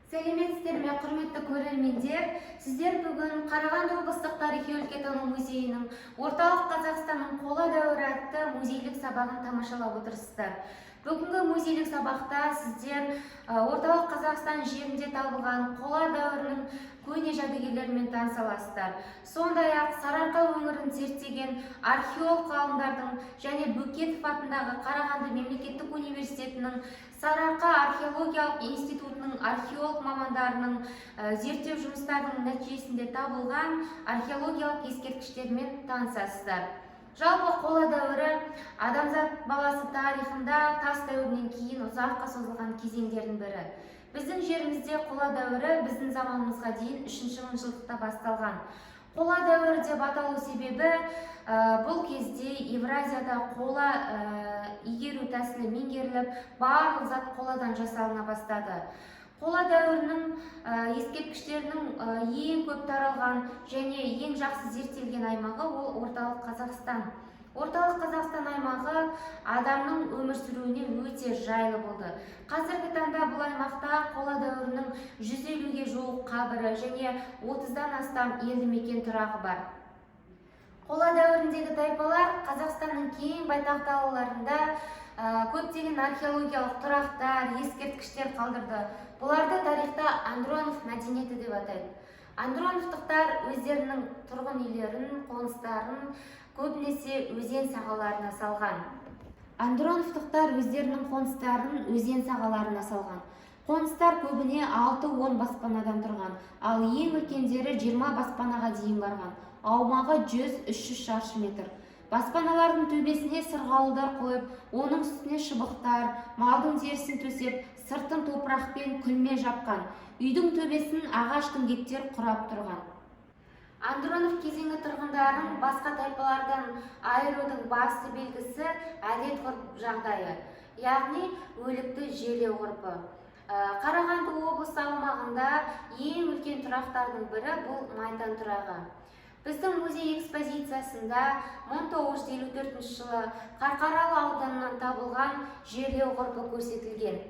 Сәлеметсіздер ме, құрметті көрермендер. Сіздер бүгін Қарағанды облыстық тарихи-өлкетану музейінің орталық Қазақстанның қола дәуірі атты музейлік сабағын тамашалап отырсыздар. Бүгінгі музейлік сабақта сіздер орталық Қазақстан жерінде табылған қола дәуірінің көне жәдігерлерімен таныса аласыздар. Сондай-ақ Сарыарқа өңірін зерттеген археолог ғалымдардың және Бөкетов атындағы Қарағанды мемлекеттік университетінің Сарыарқа археологиялық институтының археолог мамандарының зерттеу жұмыстарының нәтижесінде табылған археологиялық ескерткіштермен танысасыздар. Жалпы қола дәуірі адамзат баласы тарихында тас дәуірінен кейін ұзаққа созылған кезеңдердің бірі. Біздің жерімізде қола дәуірі біздің заманымызға дейін 3-ші мыңжылдықта басталған. Қола дәуірі деп аталу себебі бұл кезде Евразияда қола игеру тәсілі меңгеріліп, барлық зат қоладан жасалына бастады. Қола дәуірінің ескерткіштерінің ең көп таралған және ең жақсы зерттелген аймағы ол орталық Қазақстан. Орталық Қазақстан аймағы адамның өмір сүруіне өте жайлы болды. Қазіргі таңда бұл аймақта қола дәуірінің 150-ге жуық қабірі және 30-дан астам елді мекен тұрағы бар. Қола дәуіріндегі тайпалар Қазақстанның кең байтақ далаларында көптеген археологиялық тұрақтар, ескерткіштер қалдырды. Бұларды тарихта Андронов мәдениеті деп атайды. Андроновтықтар өздерінің тұрғын үйлерін, қоныстарын көбінесе өзен сағаларына салған. Қоныстар көбіне 6-10 баспанадан тұрған, ал ең үлкендері 20 баспанаға дейін барған. Аумағы 100-300 шаршы метр. Баспаналардың төбесіне сырғауылдар қойып, оның үстіне шыбықтар, малдың терісін төсеп, сыртын топырақпен күлмен жапқан. Үйдің төбесін ағаш діңгектер құрап тұрған. Андронов кезеңі тұрғындарын басқа тайпалардан айырудың басты белгісі әдет-ғұрып жағдайы, яғни өлікті жерлеу ғұрпы. Қарағанды облысы аумағында ең үлкен тұрақтардың бірі бұл Майдан тұрағы. Біздің музей экспозициясында 1954 жылы Қарқаралы ауданынан табылған жерлеу ғұрпы көрсетілген.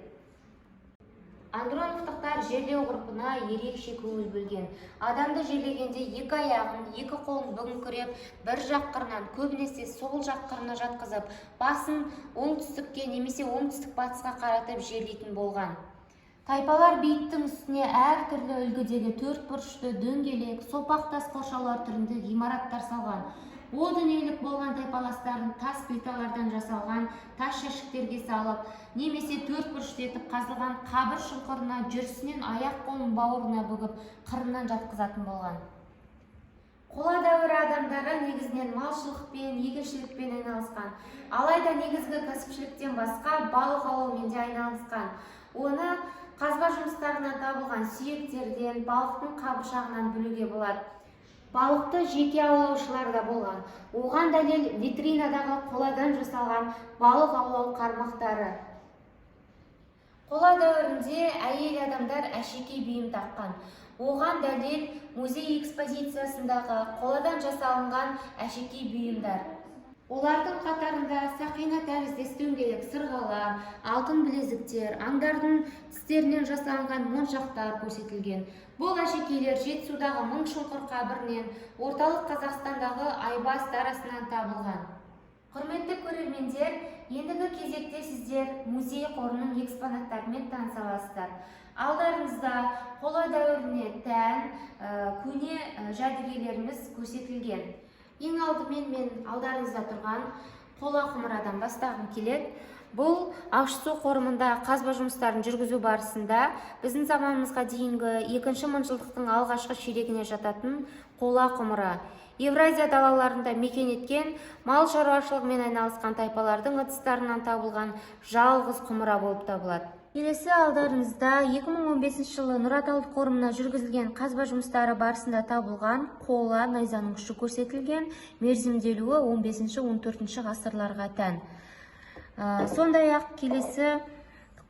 Андроновтықтар жерлеу ғұрпына ерекше көңіл бөлген. Адамды жерлегенде екі аяғын, екі қолын бүгіңкіреп, бір жақ қырынан, көбінесе сол жақ қырына жатқызып, басын оңтүстікке немесе оңтүстік-батысқа қаратып жерлейтін болған. Тайпалар бейіттің үстіне әртүрлі үлгідегі төртбұрышты, дөңгелек, сопақтас қоршаулар түрінде ғимараттар салған. О дүниелік болған тайпаластарын тас плиталардан жасалған тас жәшіктерге салып, немесе төртбұрышты етіп қазылған қабір шұңқырына жүрісінен аяқ-қолын бауырына бүгіп, қырынан жатқызатын болған. Қола дәуірі адамдары негізінен малшылықпен, егіншілікпен айналысқан. Алайда негізгі кәсіпшіліктен басқа балық аулаумен де айналысқан. Оны қазба жұмыстарынан табылған сүйектерден, балықтың қабыршағынан білуге болады. Балықты жеке аулаушылар да болған. Оған дәлел витринадағы қоладан жасалған балық аулау қармақтары. Қола дәуірінде әйел адамдар әшекей бұйым таққан. Оған дәлел музей экспозициясындағы қоладан жасалынған әшекей бұйымдар. Олардың қатарында сақина тәріздес дөңгелек сырғалар, алтын білезіктер, аңдардың тістерінен жасалынған моншақтар көрсетілген. Бұл әшекейлер Жетісудағы Мыңшұңқыр қабірінен, орталық Қазақстандағы Айбас дарасынан табылған. Құрметті көрермендер, ендігі кезекте сіздер музей қорының экспонаттарымен таныса аласыздар. Алдарыңызда қола дәуіріне тән көне жәдігерлеріміз көрсетілген. Ең алдымен мен алдарыңызда тұрған қола құмырадан бастағым келеді. Бұл Ащысу қорымында қазба жұмыстарын жүргізу барысында біздің заманымызға дейінгі 2-ші мыңжылдықтың алғашқы ширегіне жататын қола құмыра. Евразия далаларында мекен еткен, мал шаруашылығымен айналысқан тайпалардың ыдыстарынан табылған жалғыз құмыра болып табылады. Келесі алдарыңызда 2015 жылы Нұраталды қорымына жүргізілген қазба жұмыстары барысында табылған қола найзаның ұшы көрсетілген, мерзімделуі 15-14 ғасырларға тән. Сондай-ақ келесі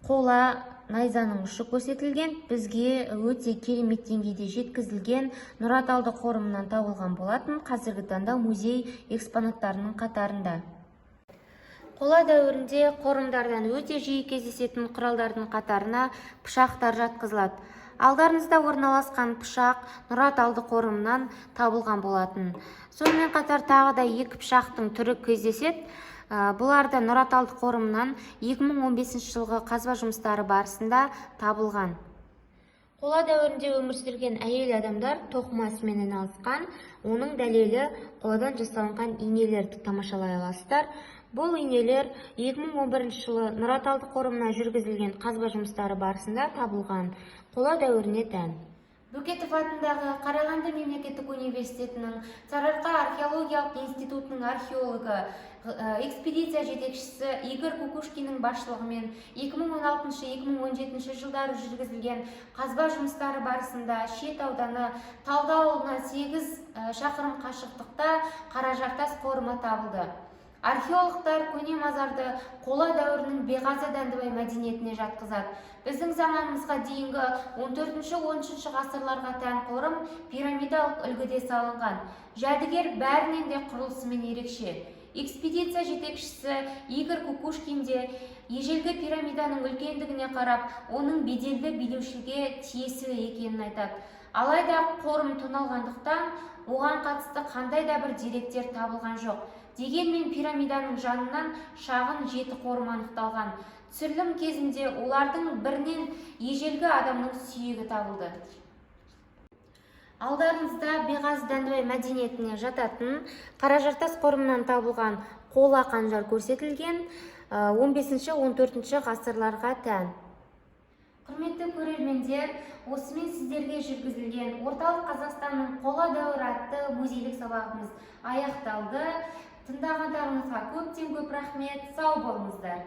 қола найзаның ұшы көрсетілген, бізге өте керемет деңгейде жеткізілген Нұраталды қорымынан табылған болатын, қазіргі таңда музей экспонаттарының қатарында. Қола дәуірінде қорымдардан өте жиі кездесетін құралдардың қатарына пышақтар жатқызылады. Алдарыңызда орналасқан пышақ Нұра талдықорымынан табылған болатын. Сонымен қатар тағы да 2 пышақтың түрі кездеседі. Бұларды Нұра талдықорымынан 2015 жылғы қазба жұмыстары барысында табылған. Қола дәуірінде өмір сүрген әйел адамдар тоқыма ісімен айналысқан. Оның дәлелі қоладан жасалынған инелерді тамашалай аласыздар. Бұл инелер 2011 жылы Нұра талдықорымына жүргізілген қазба жұмыстары барысында табылған. Қола дәуіріне тән. Бөкетов атындағы Қарағанды мемлекеттік университетінің Сарыарқа археологиялық институтының археологы, экспедиция жетекшісі Игорь Кукушкиннің басшылығымен 2016-2017 жылдары жүргізілген қазба жұмыстары барысында Шет ауданы Талды ауылынан 8 шақырым қашықтықта Қаражартас қорымы табылды. Археологтар көне мазарды қола дәуірінің Беғазы Дәндібай мәдениетіне жатқызады. Біздің заманымызға дейінгі 14-13 ғасырларға тән қорым пирамидалық үлгіде салынған. Жәдігер бәрінен де құрылысымен ерекше. Экспедиция жетекшісі Игорь Кукушкин де ежелгі пирамиданың үлкендігіне қарап, оның беделді билеушіге тиесілі екенін айтады. Алайда қорым тоналғандықтан, оған қатысты қандай да бір деректер табылған жоқ. Дегенмен пирамиданың жанынан шағын 7 қорым анықталған. Түсірілім кезінде олардың бірінен ежелгі адамның сүйегі табылды. Алдарыңызда Беғазы Дәндібай мәдениетіне жататын Қаражартас қорымынан табылған қола қанжар көрсетілген. 15-14 ғасырларға тән. Құрметті көрермендер, осымен сіздерге жүргізілген Орталық Қазақстанның қола дәуірі атты музейлік сабағымыз аяқталды. Тыңдағандарыңызға көптен көп рахмет, сау болыңыздар.